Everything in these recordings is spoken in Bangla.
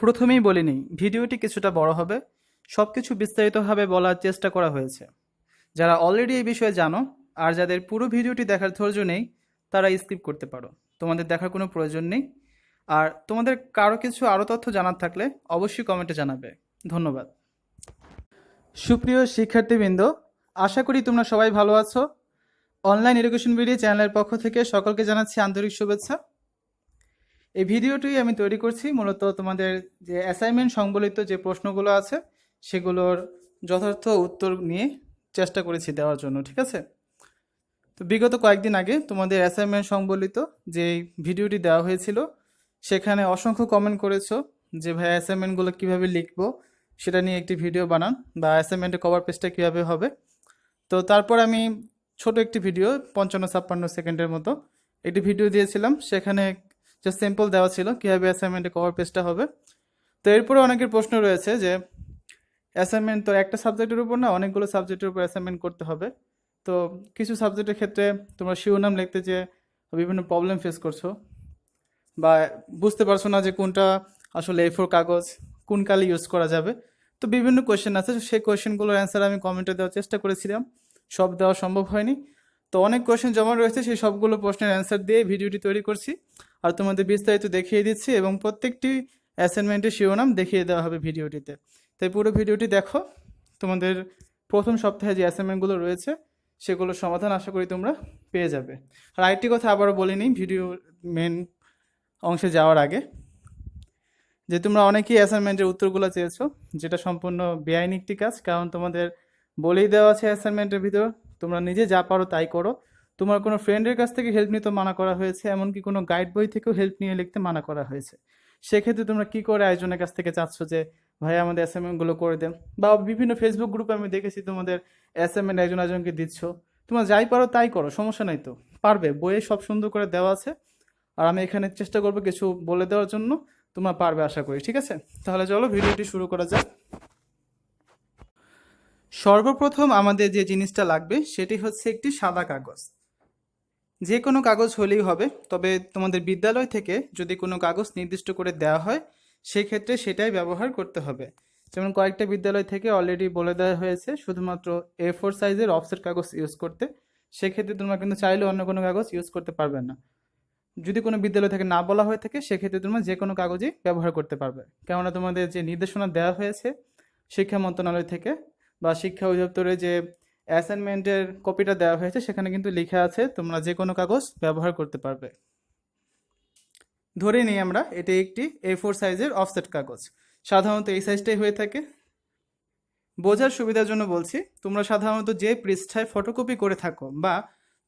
প্রথমেই বলে নিই, ভিডিওটি কিছুটা বড় হবে। সবকিছু বিস্তারিতভাবে বলার চেষ্টা করা হয়েছে। যারা অলরেডি এই বিষয়ে জানো আর যাদের পুরো ভিডিওটি দেখার ধৈর্য নেই, তারা স্কিপ করতে পারো। তোমাদের দেখার কোনো প্রয়োজন নেই। আর তোমাদের কারো কিছু আরও তথ্য জানার থাকলে অবশ্যই কমেন্টে জানাবে। ধন্যবাদ। সুপ্রিয় শিক্ষার্থীবৃন্দ, আশা করি তোমরা সবাই ভালো আছো। অনলাইন এডুকেশন ভিডিও চ্যানেলের পক্ষ থেকে সকলকে জানাচ্ছি আন্তরিক শুভেচ্ছা। এই ভিডিওটি আমি তৈরি করছি মূলত তোমাদের যে অ্যাসাইনমেন্ট সংবলিত যে প্রশ্নগুলো আছে সেগুলোর যথার্থ উত্তর নিয়ে চেষ্টা করেছি দেওয়ার জন্য, ঠিক আছে? তো বিগত কয়েকদিন আগে তোমাদের অ্যাসাইনমেন্ট সংবলিত যে ভিডিওটি দেওয়া হয়েছিল সেখানে অসংখ্য কমেন্ট করেছো যে ভাই অ্যাসাইনমেন্টগুলো কীভাবে লিখবো সেটা নিয়ে একটি ভিডিও বানান, বা অ্যাসাইনমেন্টের কভার পেজটা কীভাবে হবে। তো তারপর আমি ছোট একটি ভিডিও 55-56 সেকেন্ডের মতো একটি ভিডিও দিয়েছিলাম। সেখানে জাস্ট সিম্পল দেওয়া ছিল কীভাবে অ্যাসাইনমেন্টের কভার পেজটা হবে। তো এরপরে অনেকের প্রশ্ন রয়েছে যে অ্যাসাইনমেন্ট তো একটা সাবজেক্টের উপর না, অনেকগুলো সাবজেক্টের উপর অ্যাসাইনমেন্ট করতে হবে। তো কিছু সাবজেক্টের ক্ষেত্রে তোমরা শিরোনাম লিখতে যে বিভিন্ন প্রবলেম ফেস করছো বা বুঝতে পারছো না যে কোনটা আসলে A4 কাগজ কোন কালি ইউজ করা যাবে। তো বিভিন্ন কোয়েশ্চেন আছে, সেই কোয়েশ্চেনগুলোর অ্যান্সার আমি কমেন্টে দেওয়ার চেষ্টা করেছিলাম, সব দেওয়া সম্ভব হয়নি। তো অনেক কোয়েশ্চেন জমা রয়েছে, সেই সবগুলো প্রশ্নের অ্যান্সার দিয়ে ভিডিওটি তৈরি করছি আর তোমাদের বিস্তারিত দেখিয়ে দিচ্ছি, এবং প্রত্যেকটি অ্যাসাইনমেন্টের শিরোনাম দেখিয়ে দেওয়া হবে ভিডিওটিতে। তাই পুরো ভিডিওটি দেখো। তোমাদের প্রথম সপ্তাহে যে অ্যাসাইনমেন্টগুলো রয়েছে সেগুলোর সমাধান আশা করি তোমরা পেয়ে যাবে। আর আরেকটি কথা আবারও বলে নিই ভিডিও মেন অংশে যাওয়ার আগে, যে তোমরা অনেকেই অ্যাসাইনমেন্টের উত্তরগুলো চেয়েছো, যেটা সম্পূর্ণ বেআইনি একটি কাজ। কারণ তোমাদের বলেই দেওয়া আছে অ্যাসাইনমেন্টের ভিতর তোমরা নিজে যা পারো তাই করো। তোমার কোনো ফ্রেন্ডের কাছ থেকে হেল্প নিতে মানা করা হয়েছে, এমনকি কোনো গাইড বই থেকেও হেল্প নিয়ে লিখতে মানা করা হয়েছে। সেক্ষেত্রে তোমরা কি করে একজনের কাছ থেকে চাচ্ছ যে ভাই আমাদের অ্যাসাইনমেন্টগুলো করে দেন, বা বিভিন্ন ফেসবুক গ্রুপে আমি দেখেছি তোমাদের অ্যাসাইনমেন্ট একজন একজনকে দিচ্ছ। তোমরা যাই পারো তাই করো, সমস্যা নাই তো, পারবে। বইয়ে সব সুন্দর করে দেওয়া আছে, আর আমি এখানে চেষ্টা করবো কিছু বলে দেওয়ার জন্য, তোমরা পারবে আশা করি, ঠিক আছে? তাহলে চলো ভিডিওটি শুরু করা যাক। সর্বপ্রথম আমাদের যে জিনিসটা লাগবে সেটি হচ্ছে একটি সাদা কাগজ। যে কোনো কাগজ হলেই হবে, তবে তোমাদের বিদ্যালয় থেকে যদি কোনো কাগজ নির্দিষ্ট করে দেওয়া হয় সেক্ষেত্রে সেটাই ব্যবহার করতে হবে। যেমন কয়েকটা বিদ্যালয় থেকে অলরেডি বলে দেওয়া হয়েছে শুধুমাত্র A4 সাইজের অফসেট কাগজ ইউজ করতে। সেক্ষেত্রে তোমরা কিন্তু চাইলে অন্য কোনো কাগজ ইউজ করতে পারবে না। যদি কোনো বিদ্যালয় থেকে না বলা হয়ে থাকে সেক্ষেত্রে তোমরা যে কোনো কাগজই ব্যবহার করতে পারবে, কেননা তোমাদের যে নির্দেশনা দেওয়া হয়েছে শিক্ষা মন্ত্রণালয় থেকে বা শিক্ষা অধিদপ্তরে যে অ্যাসাইনমেন্টের কপিটা দেওয়া হয়েছে সেখানে কিন্তু লেখা আছে তোমরা যে কোনো কাগজ ব্যবহার করতে পারবে। ধরে নিই আমরা এটি একটি A4 সাইজের অফসেট কাগজ, সাধারণত এই সাইজটাই হয়ে থাকে। বোঝার সুবিধার জন্য বলছি, তোমরা সাধারণত যে পৃষ্ঠায় ফটোকপি করে থাকো বা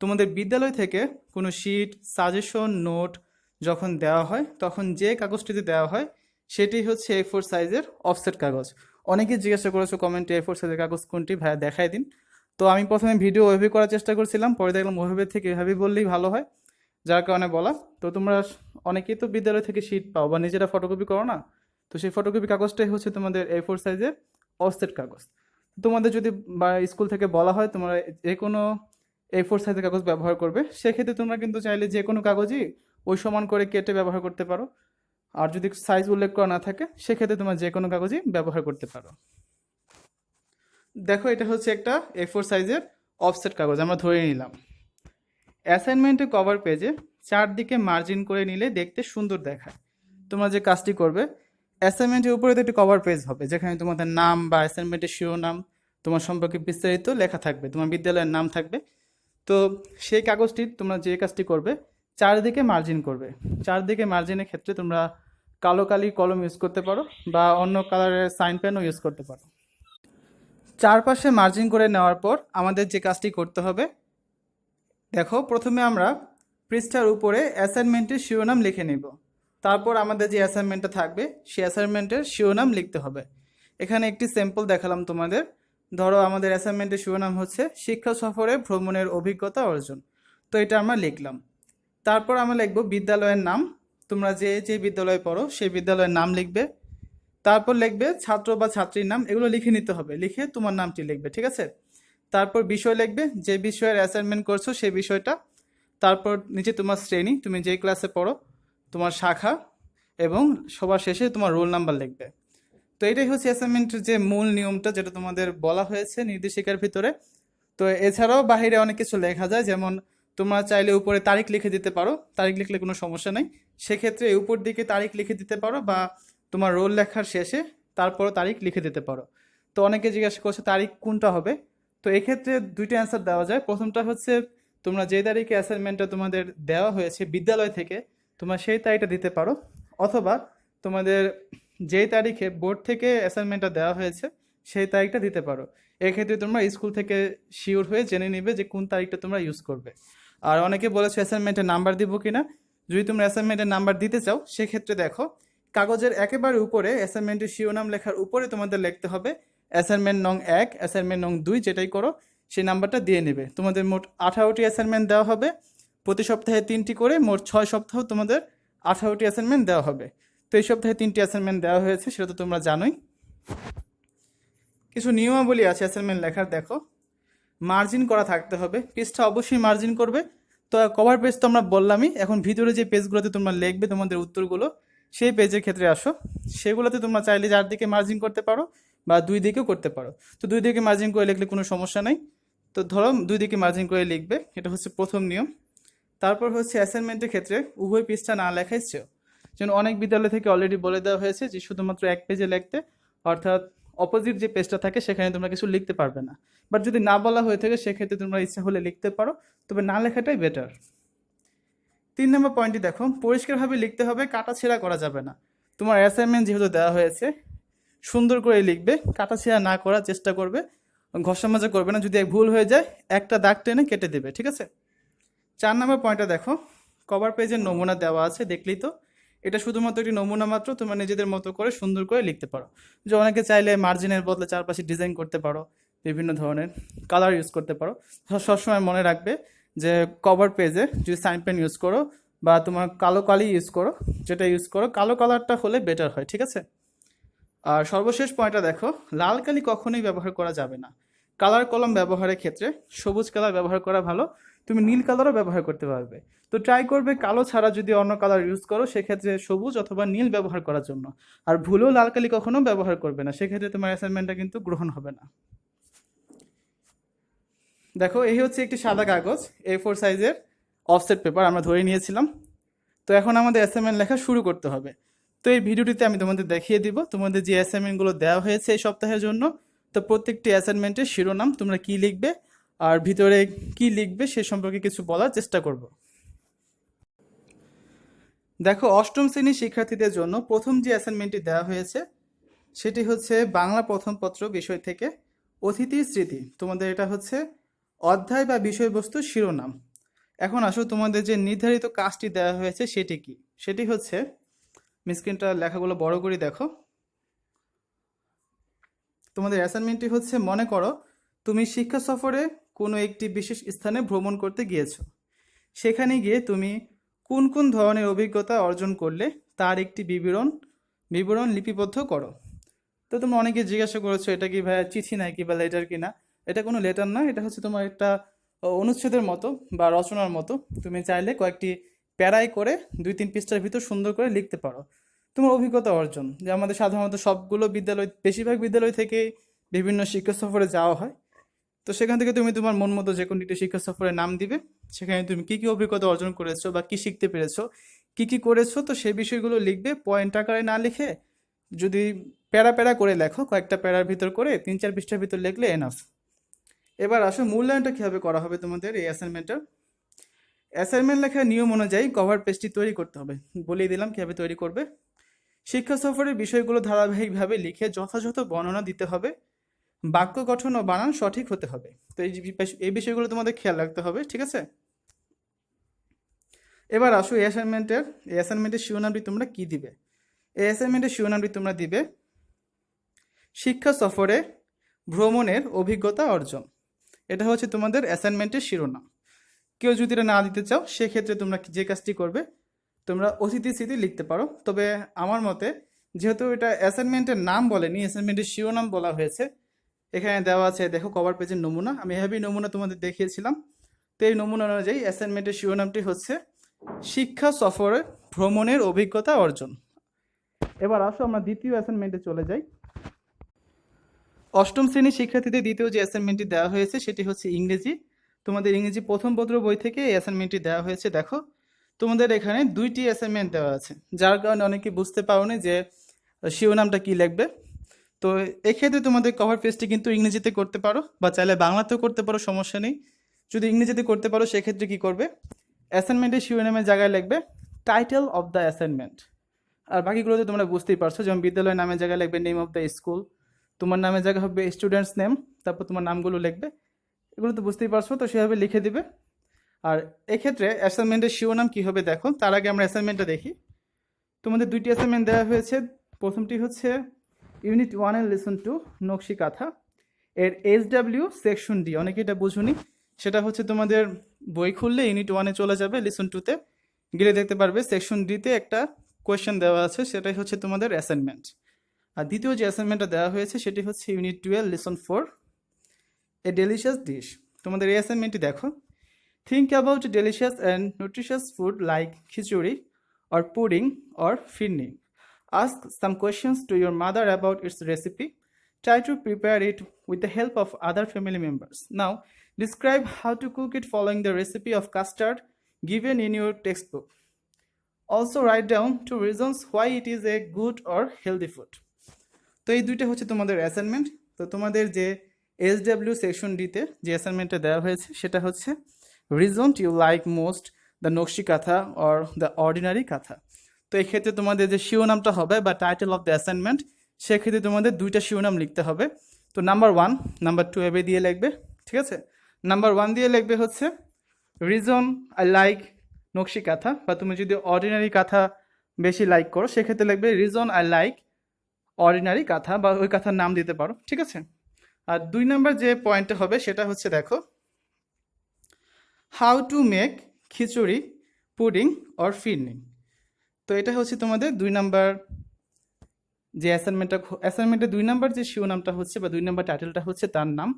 তোমাদের বিদ্যালয় থেকে কোনো শিট, সাজেশন, নোট যখন দেওয়া হয় তখন যে কাগজটিতে দেওয়া হয় সেটি হচ্ছে A4 সাইজের অফসেট কাগজ। অনেকে জিজ্ঞাসা করেছো কমেন্টে A4 সাইজের কাগজ কোনটি ভাইয়া দেখাই দিন। তো আমি প্রথমে ভিডিও ওইভাবে করার চেষ্টা করছিলাম, পরে দেখলাম ওইভাবে থেকে এভাবেই বললেই ভালো হয়, যার কারণে বলা। তো তোমরা অনেকেই তো বিদ্যালয় থেকে শিট পাও বা নিজেরা ফটোকপি করো না, তো সেই ফটোকপি কাগজটাই হচ্ছে তোমাদের A4 সাইজের অফসেট কাগজ। তোমাদের যদি বা স্কুল থেকে বলা হয় তোমরা যে কোনো A4 সাইজের কাগজ ব্যবহার করবে, সেক্ষেত্রে তোমরা কিন্তু চাইলে যে কোনো কাগজই ওই সমান করে কেটে ব্যবহার করতে পারো। আর যদি সাইজ উল্লেখ করা না থাকে সেক্ষেত্রে তোমরা যে কোনো কাগজই ব্যবহার করতে পারো। দেখো এটা হচ্ছে একটা A4 সাইজের অফসেট কাগজ আমরা ধরে নিলাম। অ্যাসাইনমেন্টের কভার পেজে চারদিকে মার্জিন করে নিলে দেখতে সুন্দর দেখায়। তোমরা যে কাজটি করবে, অ্যাসাইনমেন্টের উপরে তো একটি কভার পেজ হবে যেখানে তোমাদের নাম বা অ্যাসাইনমেন্টের শিরোনাম, তোমার সম্পর্কে বিস্তারিত লেখা থাকবে, তোমার বিদ্যালয়ের নাম থাকবে। তো সেই কাগজটি তোমরা যে কাজটি করবে চারদিকে মার্জিন করবে। চারদিকে মার্জিনের ক্ষেত্রে তোমরা কালো কালি কলম ইউজ করতে পারো বা অন্য কালারের সাইন পেনও ইউজ করতে পারো। চারপাশে মার্জিন করে নেওয়ার পর আমাদের যে কাজটি করতে হবে, দেখো প্রথমে আমরা পৃষ্ঠার উপরে অ্যাসাইনমেন্টের শিরোনাম লিখে নেব। তারপর আমাদের যে অ্যাসাইনমেন্টটা থাকবে সেই অ্যাসাইনমেন্টের শিরোনাম লিখতে হবে। এখানে একটি স্যাম্পল দেখালাম তোমাদের। ধরো আমাদের অ্যাসাইনমেন্টের শিরোনাম হচ্ছে শিক্ষা সফরে ভ্রমণের অভিজ্ঞতা অর্জন। তো এটা আমরা লিখলাম। তারপর আমরা লিখব বিদ্যালয়ের নাম, তোমরা যে যে বিদ্যালয়ে পড়ো সেই বিদ্যালয়ের নাম লিখবে। তারপর লিখবে ছাত্র বা ছাত্রীর নাম, এগুলো লিখে নিতে হবে, লিখে তোমার নামটি লিখবে, ঠিক আছে? তারপর বিষয় লিখবে, যে বিষয়ের অ্যাসাইনমেন্ট করছো সেই বিষয়টা। তারপর নিচে তোমার শ্রেণী, তুমি যেই ক্লাসে পড়ো, তোমার শাখা, এবং সবার শেষে তোমার রোল নাম্বার লিখবে। তো এটাই হচ্ছে অ্যাসাইনমেন্টের যে মূল নিয়মটা, যেটা তোমাদের বলা হয়েছে নির্দেশিকার ভিতরে। তো এছাড়াও বাইরে অনেক কিছু লেখা যায়, যেমন তোমরা চাইলে উপরে তারিখ লিখে দিতে পারো, তারিখ লিখলে কোনো সমস্যা নেই। সেক্ষেত্রে এই উপর দিকে তারিখ লিখে দিতে পারো, বা তোমার রোল লেখার শেষে তারপরও তারিখ লিখে দিতে পারো। তো অনেকে জিজ্ঞাসা করছে তারিখ কোনটা হবে। তো এক্ষেত্রে দুইটা অ্যান্সার দেওয়া যায়। প্রথমটা হচ্ছে তোমরা যে তারিখে অ্যাসাইনমেন্টটা তোমাদের দেওয়া হয়েছে বিদ্যালয় থেকে, তোমরা সেই তারিখটা দিতে পারো। অথবা তোমাদের যেই তারিখে বোর্ড থেকে অ্যাসাইনমেন্টটা দেওয়া হয়েছে সেই তারিখটা দিতে পারো। এক্ষেত্রে তোমরা স্কুল থেকে শিওর হয়ে জেনে নিবে যে কোন তারিখটা তোমরা ইউজ করবে। আর অনেকে বলেছো অ্যাসাইনমেন্টের নাম্বার দিব কিনা। যদি তোমরা অ্যাসাইনমেন্টের নাম্বার দিতে চাও, সেক্ষেত্রে দেখো কাগজের একেবারে উপরে অ্যাসাইনমেন্টের শিরোনাম লেখার উপরে তোমাদের লিখতে হবে অ্যাসাইনমেন্ট নং 1, অ্যাসাইনমেন্ট নং 2, যেটাই করো সেই নাম্বারটা দিয়ে নেবে। তোমাদের মোট 18টি অ্যাসাইনমেন্ট দেওয়া হবে, প্রতি সপ্তাহে 3টি করে, মোট 6 সপ্তাহ তোমাদের 18টি অ্যাসাইনমেন্ট দেওয়া হবে। তো এই সপ্তাহে 3টি অ্যাসাইনমেন্ট দেওয়া হয়েছে, সেটা তো তোমরা জানোই। কিছু নিয়মাবলী আছে অ্যাসাইনমেন্ট লেখার। দেখো, মার্জিন করা থাকতে হবে, পেজটা অবশ্যই মার্জিন করবে। তো কভার পেজ তো আমরা বললামই, এখন ভিতরে যে পেজগুলোতে তোমরা লিখবে তোমাদের উত্তরগুলো, সেই পেজের ক্ষেত্রে আসো। সেগুলোতে তোমরা চাইলে 4 দিকে মার্জিন করতে পারো বা 2 দিকেও করতে পারো। তো 2 দিকে মার্জিন করে লিখলে কোনো সমস্যা নেই। তো ধরো 2 দিকে মার্জিন করে লিখবে, এটা হচ্ছে প্রথম নিয়ম। তারপর হচ্ছে অ্যাসাইনমেন্টের ক্ষেত্রে উভয় পৃষ্ঠা না লেখাই শ্রেয়। যেন অনেক বিদ্যালয় থেকে অলরেডি বলে দেওয়া হয়েছে যে শুধুমাত্র এক পেজে লিখতে, অর্থাৎ অপোজিট যে পেজটা থাকে সেখানে তোমরা কিছু লিখতে পারবে না। বাট যদি না বলা হয়ে থাকে সেক্ষেত্রে তোমরা ইচ্ছা হলে লিখতে পারো, তবে না লেখাটাই বেটার। 3 নম্বর পয়েন্টটি দেখো, পরিষ্কারভাবে লিখতে হবে, কাটাছেঁড়া করা যাবে না। তোমার অ্যাসাইনমেন্ট যেহেতু দেওয়া হয়েছে, সুন্দর করে লিখবে, কাটাছেঁড়া না করার চেষ্টা করবে, ঘষা মাজা করবে না। যদি ভুল হয়ে যায় একটা দাগ টেনে কেটে দেবে, ঠিক আছে? 4 নম্বর পয়েন্টটা দেখো, কভার পেজের নমুনা দেওয়া আছে, দেখলেই তো। এটা শুধুমাত্র একটি নমুনা মাত্র, তোমরা নিজেদের মতো করে সুন্দর করে লিখতে পারো। যে অনেকে চাইলে মার্জিনের বদলে চারপাশে ডিজাইন করতে পারো, বিভিন্ন ধরনের কালার ইউজ করতে পারো। সবসময় মনে রাখবে যে কভার পেজে যদি সাইন পেন ইউজ করো বা তোমার কালো কালি ইউজ করো, যেটা ইউজ করো কালো কালারটা হলে বেটার হয়, ঠিক আছে? আর সর্বশেষ পয়েন্টটা দেখো, লাল কালি কখনোই ব্যবহার করা যাবে না। কালার কলম ব্যবহারের ক্ষেত্রে সবুজ কালার ব্যবহার করা ভালো, তুমি নীল কালারও ব্যবহার করতে পারবে। তো ট্রাই করবে কালো ছাড়া যদি অন্য কালার ইউজ করো সেক্ষেত্রে সবুজ অথবা নীল ব্যবহার করার জন্য। আর ভুলেও লাল কালি কখনো ব্যবহার করবে না, সেক্ষেত্রে তোমার অ্যাসাইনমেন্টটা কিন্তু গ্রহণ হবে না। দেখো, এই হচ্ছে একটি সাদা কাগজ, A4 সাইজের অফসেট পেপার আমরা ধরে নিয়েছিলাম। তো এখন আমাদের অ্যাসাইনমেন্ট লেখা শুরু করতে হবে। তো এই ভিডিওটিতে আমি তোমাদের দেখিয়ে দিব তোমাদের যে অ্যাসাইনমেন্টগুলো দেওয়া হয়েছে এই সপ্তাহের জন্য। তো প্রত্যেকটি অ্যাসাইনমেন্টের শিরোনাম তোমরা কি লিখবে আর ভিতরে কি লিখবে সে সম্পর্কে কিছু বলার চেষ্টা করব। দেখো, অষ্টম শ্রেণীর শিক্ষার্থীদের জন্য প্রথম যে অ্যাসাইনমেন্টটি দেওয়া হয়েছে সেটি হচ্ছে বাংলা প্রথম পত্র বিষয় থেকে অতিথির স্মৃতি। তোমাদের এটা হচ্ছে অধ্যায় বা বিষয়বস্তু শিরোনাম। এখন আসো, তোমাদের যে নির্ধারিত কাজটি দেওয়া হয়েছে সেটি কি? সেটি হচ্ছে, স্ক্রিনটা লেখাগুলো বড় করে দেখো। তোমাদের অ্যাসাইনমেন্টটি হচ্ছে, মনে করো তুমি শিক্ষা সফরে কোনো একটি বিশেষ স্থানে ভ্রমণ করতে গিয়েছো। সেখানে গিয়ে তুমি কোন কোন ধরনের অভিজ্ঞতা অর্জন করলে তার একটি বিবরণ লিপিবদ্ধ করো। তো তোমরা অনেকে জিজ্ঞাসা করেছো এটা কি ভাইয়া চিঠি নাকি বা লেটার কিনা। এটা কোনো লেটার না, এটা হচ্ছে তোমার একটা অনুচ্ছেদের মতো বা রচনার মতো। তুমি চাইলে কয়েকটি প্যারায় করে 2-3 পৃষ্ঠার ভিতর সুন্দর করে লিখতে পারো তোমার অভিজ্ঞতা অর্জন। যে আমাদের সাধারণত সবগুলো বিদ্যালয়, বেশিরভাগ বিদ্যালয় থেকে বিভিন্ন শিক্ষা সফরে যাওয়া হয়। তো সেখান থেকে তুমি তোমার মন মতো যে কোনো একটি শিক্ষা সফরের নাম দিবে, সেখানে তুমি কী কী অভিজ্ঞতা অর্জন করেছো বা কী শিখতে পেরেছো, কী কী করেছো, তো সেই বিষয়গুলো লিখবে। পয়েন্ট আকারে না লিখে যদি প্যারা প্যারা করে লেখো, কয়েকটা প্যারার ভিতর করে 3-4 পৃষ্ঠার ভিতর লিখলে এনাফ। এবার আসো, মূল্যায়নটা কীভাবে করা হবে তোমাদের এই অ্যাসাইনমেন্টের। অ্যাসাইনমেন্ট লেখার নিয়ম অনুযায়ী কভার পেজটি তৈরি করতে হবে, বলেই দিলাম কীভাবে তৈরি করবে। শিক্ষা সফরের বিষয়গুলো ধারাবাহিকভাবে লিখে যথাযথ বর্ণনা দিতে হবে, বাক্য গঠন ও বানান সঠিক হতে হবে। তো এই বিষয়গুলো তোমাদের খেয়াল রাখতে হবে, ঠিক আছে? এবার আসো, এই অ্যাসাইনমেন্টের শিরোনামটি তোমরা কি দিবে? এই অ্যাসাইনমেন্টের শিরোনামটি তোমরা দিবে শিক্ষা সফরে ভ্রমণের অভিজ্ঞতা অর্জন। এটা হচ্ছে তোমাদের অ্যাসাইনমেন্টের শিরোনাম। কেউ যদি এটা না দিতে চাও সেক্ষেত্রে তোমরা যে কাজটি করবে, তোমরা অতিথি স্মৃতি লিখতে পারো। তবে আমার মতে, যেহেতু এটা অ্যাসাইনমেন্টের নাম বলেনি, অ্যাসাইনমেন্টের শিরোনাম বলা হয়েছে, এখানে দেওয়া আছে দেখো কভার পেজের নমুনা, আমি এভাবেই নমুনা তোমাদের দেখিয়েছিলাম। তো এই নমুনা অনুযায়ী অ্যাসাইনমেন্টের শিরোনামটি হচ্ছে শিক্ষা সফরে ভ্রমণের অভিজ্ঞতা অর্জন। এবার আসো আমরা দ্বিতীয় অ্যাসাইনমেন্টে চলে যাই। অষ্টম শ্রেণীর শিক্ষার্থীদের দ্বিতীয় যে অ্যাসাইনমেন্টটি দেওয়া হয়েছে সেটি হচ্ছে ইংরেজি। তোমাদের ইংরেজি প্রথম পত্র বই থেকে এই অ্যাসাইনমেন্টটি দেওয়া হয়েছে। দেখো তোমাদের এখানে দুইটি অ্যাসাইনমেন্ট দেওয়া আছে, যার কারণে অনেকে বুঝতে পারোনি যে শিরোনামটা কি লিখবে। তো এক্ষেত্রে তোমাদের কভার পেজটি কিন্তু ইংরেজিতে করতে পারো বা চাইলে বাংলাতেও করতে পারো, সমস্যা নেই। যদি ইংরেজিতে করতে পারো সেক্ষেত্রে কি করবে, অ্যাসাইনমেন্টের শিরোনামের জায়গায় লিখবে টাইটেল অফ দ্য অ্যাসাইনমেন্ট। আর বাকিগুলোতে তোমরা বুঝতেই পারছো, যেমন বিদ্যালয়ের নামের জায়গায় লিখবে নেম অফ দ্য স্কুল, তোমার নামের জায়গা হবে স্টুডেন্টস নেম, তারপর তোমার নামগুলো লিখবে। এগুলো তো বুঝতেই পারছো, তো সেভাবে লিখে দিবে। আর এক্ষেত্রে অ্যাসাইনমেন্টের শিরোনাম কী হবে দেখো, তার আগে আমরা অ্যাসাইনমেন্টটা দেখি। তোমাদের দুইটি অ্যাসাইনমেন্ট দেওয়া হয়েছে। প্রথমটি হচ্ছে ইউনিট 1 এর লেসন 2 নকশি কাঁথা, এর SW সেকশন ডি। অনেকে এটা বুঝুনি, সেটা হচ্ছে তোমাদের বই খুললে ইউনিট 1-এ চলে যাবে, লেসন 2-তে গেলে দেখতে পারবে সেকশন ডিতে একটা কোয়েশ্চেন দেওয়া আছে, সেটাই হচ্ছে তোমাদের অ্যাসাইনমেন্ট। আর দ্বিতীয় যে অ্যাসাইনমেন্টটা দেওয়া হয়েছে সেটি হচ্ছে ইউনিট 12 লেসন 4 এ ডেলিশিয়াস ডিশ। তোমাদের এই অ্যাসাইনমেন্টটি দেখো। Think about delicious and nutritious food like khichuri or pudding or firni. Ask some questions to your mother about its recipe. Try to prepare it with the help of other family members. Now, describe how to cook it following the recipe of custard given in your textbook. Also, write down 2 reasons why it is a good or healthy food. তো এই দুইটা হচ্ছে তোমাদের অ্যাসাইনমেন্ট। তো তোমাদের যে SW সেকশন ডিতে যে অ্যাসাইনমেন্টটা দেওয়া হয়েছে সেটা হচ্ছে reason you like most the nakshi kantha or the ordinary কাঁথা। তো এই ক্ষেত্রে তোমাদের যে শিরোনামটা হবে বা টাইটেল অফ দ্য অ্যাসাইনমেন্ট, সেক্ষেত্রে তোমাদের দুইটা শিরোনাম লিখতে হবে। তো নাম্বার 1, নাম্বার 2 এভাবে দিয়ে লিখবে, ঠিক আছে। নাম্বার 1 দিয়ে লিখবে হচ্ছে রিজন আই লাইক নকশি কাঁথা, বা তুমি যদি অর্ডিনারি কাঁথা বেশি লাইক করো সেক্ষেত্রে লিখবে রিজন আই লাইক অর্ডিনারি কাঁথা, বা ওই কাঁথার নাম দিতে পারো, ঠিক আছে। আর 2 নাম্বার যে পয়েন্টটা হবে সেটা হচ্ছে দেখো how to make khichdi pudding or phirni. তো এটা হচ্ছে তোমাদের 2 নাম্বার যে অ্যাসাইনমেন্টের 2 নাম্বার যে শিরোনামটা হচ্ছে বা 2 নাম্বার টাইটেলটা হচ্ছে তার নাম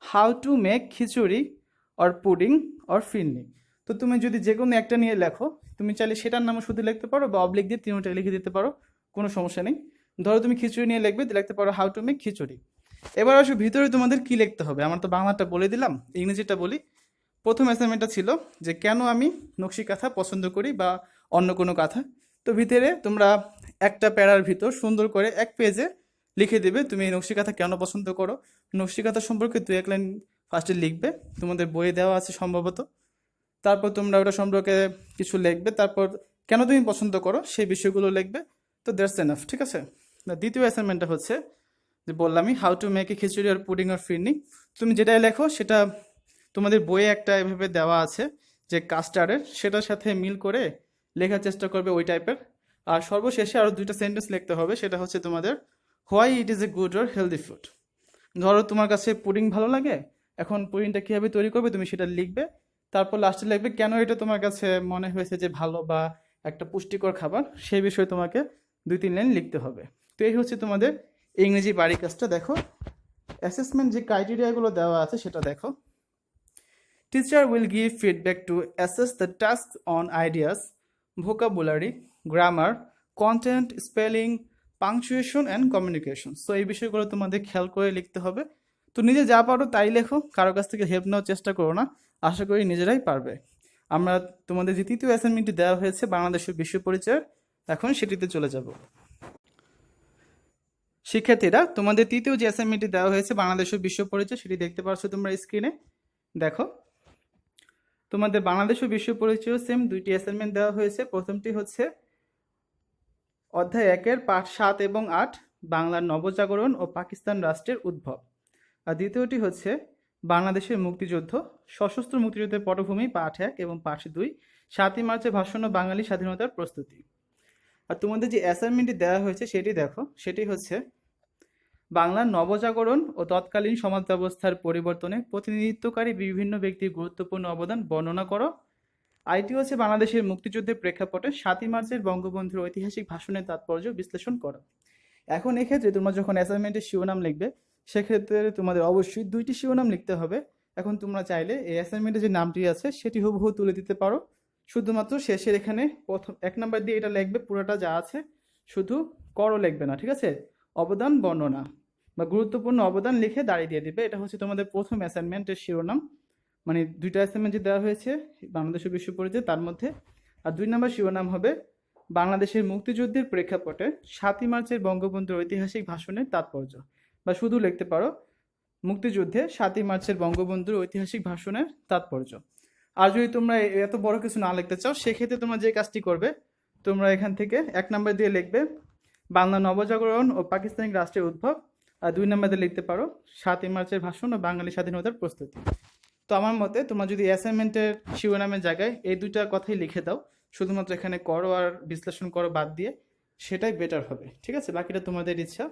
how to make khichdi or pudding or phirni. তো তুমি যদি যে কোনো একটা নিয়ে লেখো, তুমি চাইলে সেটার নামও শুধু লিখতে পারো বা অবলিক দিয়ে তিনটা লিখে দিতে পারো, কোনো সমস্যা নেই। ধরো তুমি খিচুড়ি নিয়ে লিখবে, লিখতে পারো হাউ টু মেক খিচুড়ি। এবার আসো ভিতরে তোমাদের কি লিখতে হবে। আমার তো বাংলাটা বলে দিলাম, ইংরেজিটা বলি। প্রথম অ্যাসাইনমেন্টটা ছিল যে কেন আমি নকশি কাঁথা পছন্দ করি বা অন্য কোনো কাঁথা। তো ভিতরে তোমরা একটা প্যারার ভিতর সুন্দর করে 1 পেজে লিখে দেবে তুমি এই নকশি কাঁথা কেন পছন্দ করো। নকশি কাঁথা সম্পর্কে 2-1 লাইন ফার্স্টে লিখবে, তোমাদের বইয়ে দেওয়া আছে সম্ভবত। তারপর তোমরা ওটা সম্পর্কে কিছু লিখবে, তারপর কেন তুমি পছন্দ করো সেই বিষয়গুলো লিখবে। তো দ্যাটস এনাফ, ঠিক আছে। দ্বিতীয় অ্যাসাইনমেন্টটা হচ্ছে যে বললামই how to make a khichdi আর পুডিং আর ফিরনি। তুমি যেটাই লেখো সেটা তোমাদের বইয়ে একটা এভাবে দেওয়া আছে যে কাস্টার্ডের, সেটার সাথে মিল করে লেখার চেষ্টা করবে ওই টাইপের। আর সর্বশেষে আরও 2টা সেন্টেন্স লিখতে হবে, সেটা হচ্ছে তোমাদের why it is a good or healthy food. ধরো তোমার কাছে পুডিং ভালো লাগে, এখন পুডিংটা কীভাবে তৈরি করবে তুমি সেটা লিখবে। তারপর লাস্টে লিখবে কেন এটা তোমার কাছে মনে হয়েছে যে ভালো বা একটা পুষ্টিকর খাবার, সেই বিষয়ে তোমাকে 2-3 লাইন লিখতে হবে। তো এই হচ্ছে তোমাদের ইংরেজি বাড়ি কাজটা। দেখো অ্যাসেসমেন্ট যে ক্রাইটেরিয়াগুলো দেওয়া আছে সেটা দেখো। Teacher will give feedback to assess the tasks on ideas, vocabulary, grammar, content, spelling, punctuation and communication. So এই বিষয়গুলো তোমাদের খেয়াল করে লিখতে হবে। তো নিজে যা পারো তাই লেখো, কারো কাছ থেকে হেল্প নেওয়ার চেষ্টা করো না, আশা করি নিজেরাই পারবে। আমরা তোমাদের যে তৃতীয় অ্যাসাইনমেন্টটি দেওয়া হয়েছে বাংলাদেশের বিশ্ব পরিচয়, এখন সেটিতে চলে যাব। শিক্ষার্থীরা তোমাদের তৃতীয় যে অ্যাসাইনমেন্টটি দেওয়া হয়েছে বাংলাদেশের বিশ্ব পরিচয়, সেটি দেখতে পাচ্ছ তোমরা স্ক্রিনে। দেখো তোমাদের বাংলাদেশ ও বিশ্ব পরিচয় সেম 2টি অ্যাসাইনমেন্ট দেওয়া হয়েছে। প্রথমটি হচ্ছে অধ্যায় 1-এর পাঠ 7 এবং 8 বাংলার নবজাগরণ ও পাকিস্তান রাষ্ট্রের উদ্ভব। আর দ্বিতীয়টি হচ্ছে বাংলাদেশের মুক্তিযুদ্ধ, সশস্ত্র মুক্তিযুদ্ধের পটভূমি পাঠ 1 এবং পাঠ 2 7ই মার্চে ভাষণ ও বাঙালি স্বাধীনতার প্রস্তুতি। আর তোমাদের যে অ্যাসাইনমেন্টটি দেওয়া হয়েছে সেটি দেখো, সেটি হচ্ছে বাংলার নবজাগরণ ও তৎকালীন সমাজ ব্যবস্থার পরিবর্তনে প্রতিনিধিত্বকারী বিভিন্ন ব্যক্তির গুরুত্বপূর্ণ অবদান বর্ণনা করো। আইটি হচ্ছে বাংলাদেশের মুক্তিযুদ্ধের প্রেক্ষাপটে 7ই মার্চের বঙ্গবন্ধুর ঐতিহাসিক ভাষণের তাৎপর্য বিশ্লেষণ করো। এখন এক্ষেত্রে তোমরা যখন অ্যাসাইনমেন্টের শিরোনাম লিখবে সেক্ষেত্রে তোমাদের অবশ্যই 2টি শিরোনাম লিখতে হবে। এখন তোমরা চাইলে এই অ্যাসাইনমেন্টের যে নামটি আছে সেটি হুবহু তুলে দিতে পারো, শুধুমাত্র শেষের এখানে প্রথম 1 নাম্বার দিয়ে এটা লিখবে পুরোটা যা আছে, শুধু করও লিখবে না, ঠিক আছে? অবদান বর্ণনা বা গুরুত্বপূর্ণ অবদান লিখে দাঁড়িয়ে দিয়ে দিবে। এটা হচ্ছে তোমাদের প্রথম অ্যাসাইনমেন্টের শিরোনাম। মানে দুইটা অ্যাসাইনমেন্ট যে দেওয়া হয়েছে বাংলাদেশ ও বিশ্ব পরিচয় তার মধ্যে। আর 2 নম্বর শিরোনাম হবে বাংলাদেশের মুক্তিযুদ্ধের প্রেক্ষাপটে 7ই মার্চের বঙ্গবন্ধুর ঐতিহাসিক ভাষণের তাৎপর্য, বা শুধু লিখতে পারো মুক্তিযুদ্ধে 7ই মার্চের বঙ্গবন্ধুর ঐতিহাসিক ভাষণের তাৎপর্য। আর যদি তোমরা এত বড় কিছু না লিখতে চাও, সেক্ষেত্রে তোমরা যে কাজটি করবে, তোমরা এখান থেকে 1 নম্বর দিয়ে লিখবে বাংলা নবজাগরণ ও পাকিস্তানি রাষ্ট্রের উদ্ভব, আর 2 নম্বর দিয়ে লিখতে পারো 7ই মার্চের ভাষণ ও বাঙালি স্বাধীনতার প্রস্তুতি। তো আমার মতে তোমরা যদি অ্যাসাইনমেন্টের শিরোনামের জায়গায় এই দুইটা কথাই লিখে দাও, শুধুমাত্র এখানে করো আর বিশ্লেষণ করো বাদ দিয়ে, সেটাই বেটার হবে, ঠিক আছে? বাকিটা তোমাদের ইচ্ছা।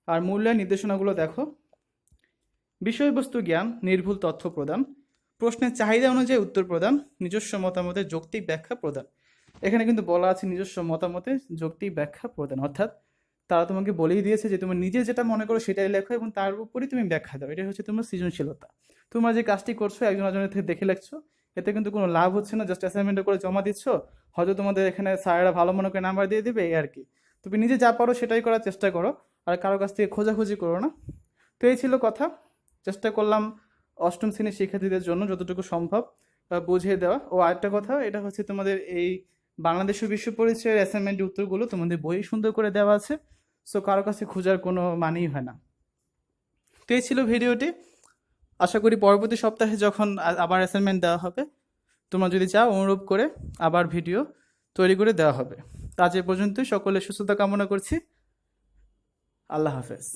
আর মূল্যায়ন নির্দেশনাগুলো দেখো। বিষয়বস্তু জ্ঞান, নির্ভুল তথ্য প্রদান, প্রশ্নের চাহিদা অনুযায়ী উত্তর প্রদান, নিজস্ব মতামতের যৌক্তিক ব্যাখ্যা প্রদান। এখানে কিন্তু বলা আছে নিজস্ব মতামতের যৌক্তিক ব্যাখ্যা প্রদান, অর্থাৎ তারা তোমাকে বলেই দিয়েছে যে তুমি নিজে যেটা মনে করো সেটাই লেখো এবং তার উপরই তুমি ব্যাখ্যা দাও। এটাই হচ্ছে তোমার সৃজনশীলতা। তোমরা যে কাজটি করছো একজন একজনের থেকে দেখে লিখছো, এতে কিন্তু কোনো লাভ হচ্ছে না, জাস্ট অ্যাসাইনমেন্ট করে জমা দিচ্ছ। হয়তো তোমাদের এখানে স্যারেরা ভালো মনে করে নাম্বার দিয়ে দেবে, এই আর কি। তুমি নিজে যা পারো সেটাই করার চেষ্টা করো, আর কারো কাছ থেকে খোঁজাখুঁজি করো না। তো এই ছিল কথা। চেষ্টা করলাম অষ্টম শ্রেণীর শিক্ষার্থীদের জন্য যতটুকু সম্ভব বুঝিয়ে দেওয়া। ও আরেকটা কথা, এটা হচ্ছে তোমাদের এই বাংলাদেশ ও বিশ্ব পরিচয়ের অ্যাসাইনমেন্টের উত্তরগুলো তোমাদের বই সুন্দর করে দেওয়া আছে, সো কারো কাছে খোঁজার কোনো মানেই হয় না। তো এই ছিল ভিডিওটি। আশা করি পরবর্তী সপ্তাহে যখন আবার অ্যাসাইনমেন্ট দেওয়া হবে, তোমরা যদি চাও অনুরূপ করে আবার ভিডিও তৈরি করে দেওয়া হবে। আজ এ পর্যন্তই। সকলের সুস্থতা কামনা করছি। আল্লাহ হাফেজ।